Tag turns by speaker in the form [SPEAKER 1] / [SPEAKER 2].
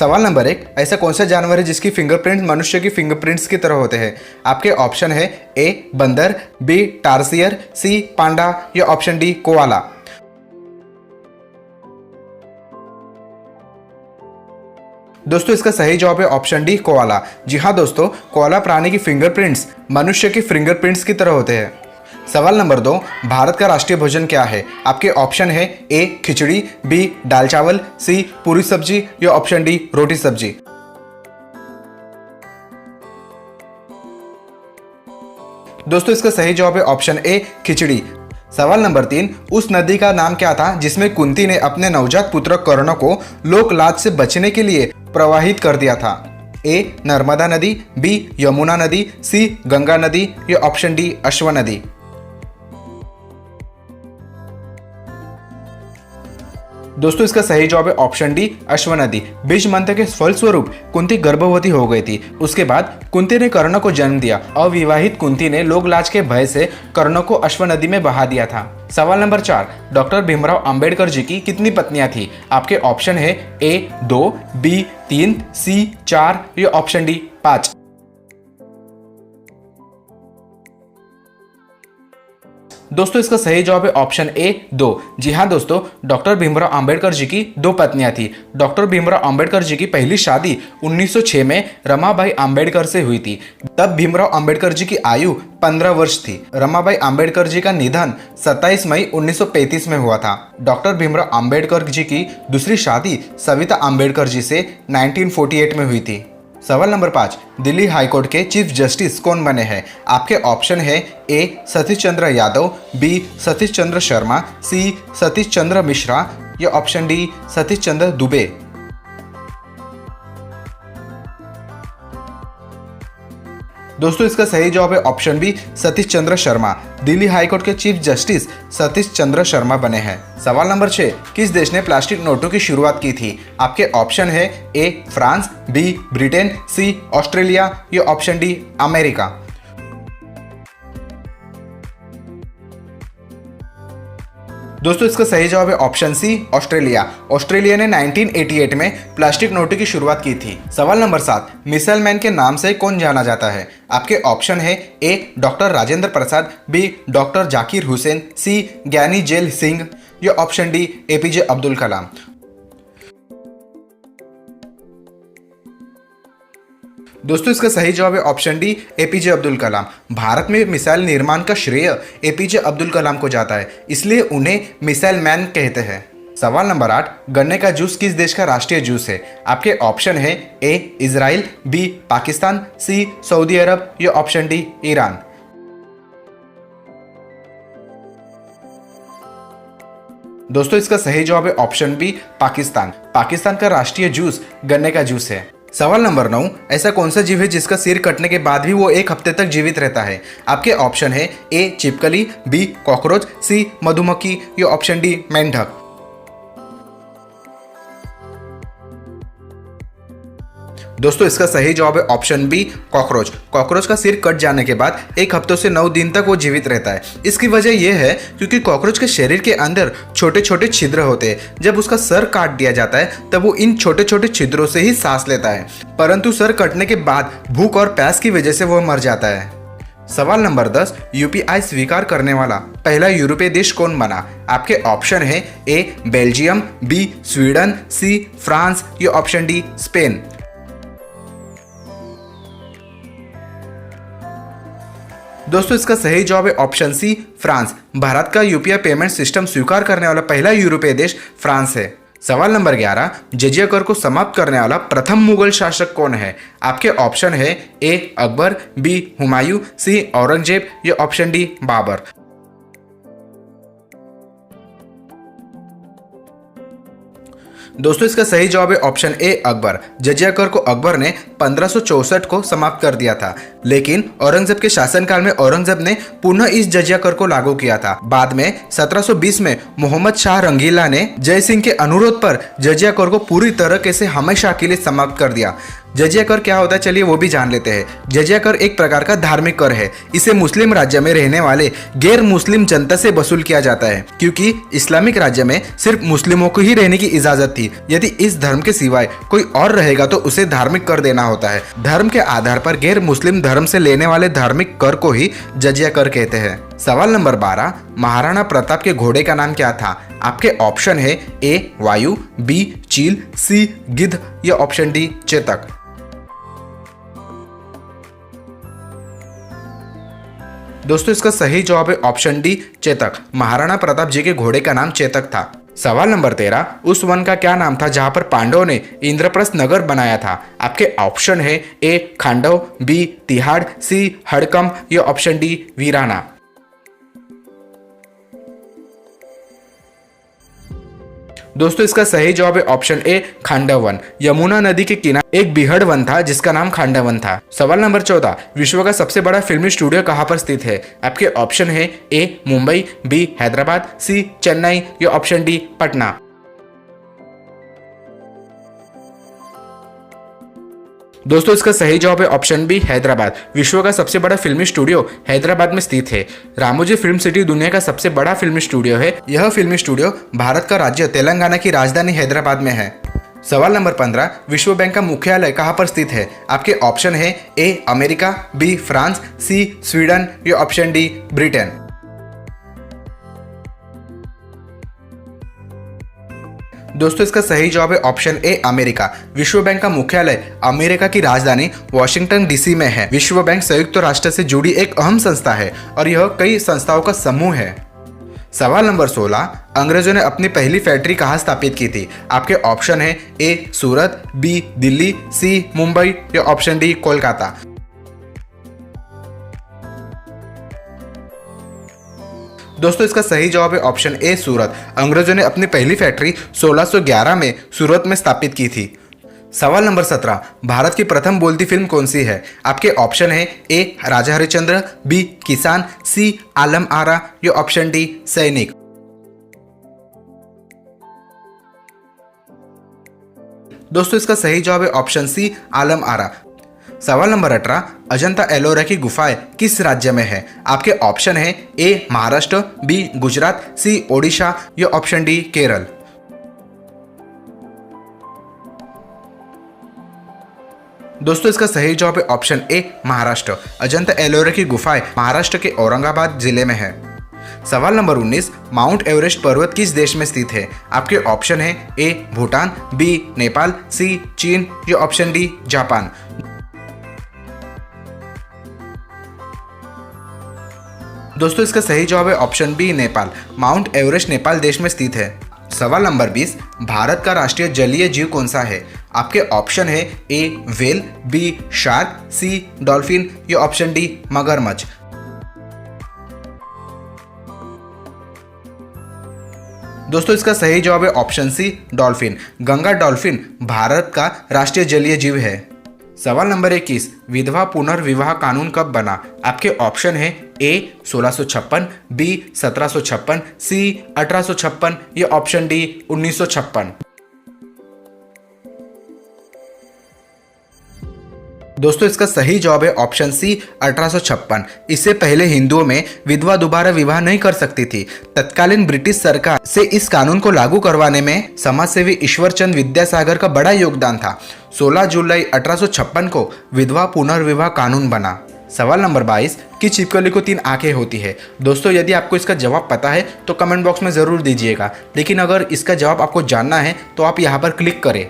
[SPEAKER 1] सवाल नंबर 1, ऐसा कौन सा जानवर है जिसकी फिंगरप्रिंट्स मनुष्य की फिंगरप्रिंट्स की तरह होते हैं? आपके ऑप्शन है ए बंदर, बी टारसियर, सी पांडा या ऑप्शन डी कोआला। दोस्तों इसका सही जवाब है ऑप्शन डी कोआला। जी हाँ दोस्तों, कोआला प्राणी की फिंगरप्रिंट्स मनुष्य की फिंगरप्रिंट्स की तरह होते हैं। सवाल नंबर 2, भारत का राष्ट्रीय भोजन क्या है? आपके ऑप्शन है ए खिचड़ी, बी दाल चावल, सी पूरी सब्जी या ऑप्शन डी रोटी सब्जी। दोस्तों इसका सही जवाब है ऑप्शन ए खिचड़ी। सवाल नंबर 3, उस नदी का नाम क्या था जिसमें कुंती ने अपने नवजात पुत्र कर्ण को लोकलाज से बचने के लिए प्रवाहित कर दिया था? ए नर्मदा नदी, बी यमुना नदी, सी गंगा नदी या ऑप्शन डी अश्व नदी। दोस्तों इसका सही जवाब है ऑप्शन डी अश्व नदी। बीज मंत्र के फलस्वरूप कुंती गर्भवती हो गई थी। उसके बाद कुंती ने कर्ण को जन्म दिया। अविवाहित कुंती ने लोकलाज के भय से कर्ण को अश्व नदी में बहा दिया था। सवाल नंबर 4, डॉक्टर भीमराव अंबेडकर जी की कितनी पत्नियां थी? आपके ऑप्शन है ए 2, बी 3, सी 4 या ऑप्शन डी 5। दोस्तों इसका सही जवाब है ऑप्शन ए 2। जी हाँ दोस्तों, डॉक्टर भीमराव अंबेडकर जी की 2 पत्नियां थी। डॉक्टर भीमराव अंबेडकर जी की पहली शादी 1906 में रमाबाई अंबेडकर से हुई थी। तब भीमराव अंबेडकर जी की आयु 15 वर्ष थी। रमाबाई अंबेडकर जी का निधन 27 मई 1935 में हुआ था। डॉक्टर भीमराव अंबेडकर जी की दूसरी शादी सविता अंबेडकर जी से 1948 में हुई थी। सवाल नंबर 5, दिल्ली हाईकोर्ट के चीफ जस्टिस कौन बने हैं? आपके ऑप्शन है ए सतीश चंद्र यादव, बी सतीश चंद्र शर्मा, सी सतीश चंद्र मिश्रा या ऑप्शन डी सतीश चंद्र दुबे। दोस्तों इसका सही जवाब है option B Satish Chandra Sharma. Delhi high court के चीफ जस्टिस सतीश चंद्र शर्मा बने हैं। सवाल नंबर 6, किस देश ने प्लास्टिक नोटों की शुरुआत की थी? आपके ऑप्शन है A France, B Britain, C Australia या ऑप्शन डी अमेरिका। दोस्तों इसका सही जवाब है ऑप्शन सी ऑस्ट्रेलिया। ऑस्ट्रेलिया ने 1988 में प्लास्टिक नोटों की शुरुआत की थी। सवाल नंबर 7, मिसाइल मैन के नाम से कौन जाना जाता है? आपके ऑप्शन है ए doctor Rajendra Prasad, B doctor Zakir Hussain, सी ज्ञानी जेल सिंह या option D APJ Abdul Kalam. दोस्तों इसका सही जवाब है option D APJ Abdul Kalam. Bharat में मिसाइल निर्माण का श्रेय एपीजे अब्दुल कलाम को जाता है, इसलिए उन्हें मिसाइल मैन कहते हैं। सवाल नंबर 8, गन्ने का जूस किस देश का राष्ट्रीय जूस है? आपके ऑप्शन है A Israel, B Pakistan, C Saudi Arab या ऑप्शन डी ईरान। दोस्तों इसका सही जवाब है ऑप्शन बी पाकिस्तान। पाकिस्तान का राष्ट्रीय जूस गन्ने का जूस है। सवाल नंबर 9, ऐसा कौन सा जीव है जिसका सिर कटने के बाद भी वो 1 हफ्ते तक जीवित रहता है? आपके ऑप्शन है ए छिपकली, बी कॉकरोच, सी मधुमक्खी या ऑप्शन डी मेंढक। दोस्तों इसका सही जवाब है ऑप्शन बी कॉकरोच। कॉकरोच का सिर कट जाने के बाद 1 हफ्ते से 9 दिन तक वो जीवित रहता है। इसकी वजह यह है क्योंकि कॉकरोच के शरीर के अंदर छोटे छोटे छिद्र होते हैं। जब उसका सर काट दिया जाता है तब वो इन छोटे छोटे छिद्रों से ही सांस लेता है, परंतु सर कटने के बाद भूख और प्यास की वजह से वह मर जाता है। सवाल नंबर 10, यूपीआई स्वीकार करने वाला पहला यूरोपीय देश कौन बना? आपके ऑप्शन है A Belgium, B Sweden, C France या ऑप्शन डी स्पेन। दोस्तों इसका सही जवाब है ऑप्शन सी फ्रांस। भारत का यूपीआई पेमेंट सिस्टम स्वीकार करने वाला पहला यूरोपीय देश फ्रांस है। सवाल नंबर 11, जजिया कर को समाप्त करने वाला प्रथम मुगल शासक कौन है? आपके ऑप्शन है ए अकबर, बी हुमायूं, सी औरंगजेब या ऑप्शन डी बाबर। दोस्तों इसका सही जवाब है ऑप्शन ए अकबर। जजिया कर को अकबर ने 1564 को समाप्त कर दिया था, लेकिन औरंगजेब के शासनकाल में औरंगजेब ने पुनः इस जजिया कर को लागू किया था। बाद में 1720 में मोहम्मद शाह रंगीला ने जय सिंह के अनुरोध पर जजिया कर को पूरी तरीके से हमेशा के लिए समाप्त कर दिया। जजिया कर क्या होता है चलिए वो भी जान लेते हैं। जजिया कर एक प्रकार का धार्मिक कर है। इसे मुस्लिम राज्य में रहने वाले गैर मुस्लिम जनता से वसूल किया जाता है, क्योंकि इस्लामिक राज्य में सिर्फ मुस्लिमों को ही रहने की इजाजत थी। यदि इस धर्म के सिवाय कोई और रहेगा तो उसे धार्मिक कर देना होता है। धर्म के आधार पर गैर मुस्लिम धर्म से लेने वाले धार्मिक कर को ही जजिया कर कहते हैं। सवाल नंबर 12, महाराणा प्रताप के घोड़े का नाम क्या था? आपके ऑप्शन है ए वायु, बी चील, सी गिद्ध या ऑप्शन डी चेतक। दोस्तों इसका सही जवाब है ऑप्शन डी चेतक। महाराणा प्रताप जी के घोड़े का नाम चेतक था। सवाल नंबर 13, उस वन का क्या नाम था जहां पर पांडवों ने इंद्रप्रस्थ नगर बनाया था? आपके ऑप्शन है ए खांडव, बी तिहाड़, सी हड़कम या ऑप्शन डी वीराना। दोस्तों इसका सही जवाब है ऑप्शन ए खांडव वन। यमुना नदी के किनारे एक बीहड़ वन था जिसका नाम खांडव वन था। सवाल नंबर 14, विश्व का सबसे बड़ा फिल्मी स्टूडियो कहां पर स्थित है? आपके ऑप्शन है ए मुंबई, बी हैदराबाद, सी चेन्नई या ऑप्शन डी पटना। दोस्तों इसका सही जवाब है ऑप्शन बी हैदराबाद। विश्व का सबसे बड़ा फिल्मी स्टूडियो हैदराबाद में स्थित है। रामोजी फिल्म सिटी दुनिया का सबसे बड़ा फिल्मी स्टूडियो है। यह फिल्मी स्टूडियो भारत का राज्य तेलंगाना की राजधानी हैदराबाद में है। सवाल नंबर 15, विश्व बैंक का मुख्यालय कहां पर स्थित है? आपके ऑप्शन है A America, B France, C Sweden या ऑप्शन डी ब्रिटेन। दोस्तों इसका सही जवाब है ऑप्शन ए अमेरिका। विश्व बैंक का मुख्यालय अमेरिका की राजधानी वॉशिंगटन डीसी में है। विश्व बैंक संयुक्त राष्ट्र से जुड़ी एक अहम संस्था है और यह कई संस्थाओं का समूह है। सवाल नंबर 16, अंग्रेजों ने अपनी पहली फैक्ट्री कहां स्थापित की थी? आपके ऑप्शन है ए सूरत, बी दिल्ली, सी मुंबई या ऑप्शन डी कोलकाता। दोस्तों इसका सही जवाब है ऑप्शन ए सूरत। अंग्रेजों ने अपनी पहली फैक्ट्री 1611 में सूरत में स्थापित की थी। सवाल नंबर 17, भारत की प्रथम बोलती फिल्म कौन सी है? आपके ऑप्शन है ए राजा हरिश्चंद्र, बी किसान, सी आलम आरा या ऑप्शन डी सैनिक। दोस्तों इसका सही जवाब है ऑप्शन सी आलम आरा। सवाल नंबर 18, अजंता एलोरा की गुफाएं किस राज्य में है? आपके ऑप्शन है ए महाराष्ट्र, बी गुजरात, सी ओडिशा या ऑप्शन डी केरल। दोस्तों इसका सही जवाब है ऑप्शन ए महाराष्ट्र। अजंता एलोरा की गुफाएं महाराष्ट्र के औरंगाबाद जिले में है। सवाल नंबर 19, माउंट एवरेस्ट पर्वत किस देश में स्थित है? आपके ऑप्शन है ए भूटान, बी नेपाल, सी चीन या ऑप्शन डी जापान। दोस्तों इसका सही जवाब है option B Nepal. Mount Everest Nepal देश में स्थित है। सवाल नंबर 20, भारत का राष्ट्रीय जलीय जीव कौन सा है? आपके ऑप्शन है A whale, B shark, C dolphin या ऑप्शन डी मगरमच्छ। दोस्तों इसका सही जवाब है option C dolphin. Ganga dolphin भारत का राष्ट्रीय जलीय जीव है। सवाल नंबर 21, विधवा पुनर्विवाह कानून कब बना? आपके ऑप्शन है ए 1656, बी 1756, सी 1856 या ऑप्शन डी 1956। दोस्तों इसका सही जवाब है ऑप्शन सी 1856। इससे पहले हिंदुओं में विधवा दोबारा विवाह नहीं कर सकती थी। तत्कालीन ब्रिटिश सरकार से इस कानून को लागू करवाने में समाजसेवी ईश्वरचंद विद्यासागर का बड़ा योगदान था। 16 जुलाई 1856 को विधवा पुनर्विवाह कानून बना। सवाल नंबर 22, कि छिपकली को 3 आंखें होती है? दोस्तों यदि आपको इसका जवाब पता है तो कमेंट बॉक्स में ज़रूर दीजिएगा, लेकिन अगर इसका जवाब आपको जानना है तो आप यहाँ पर क्लिक करें।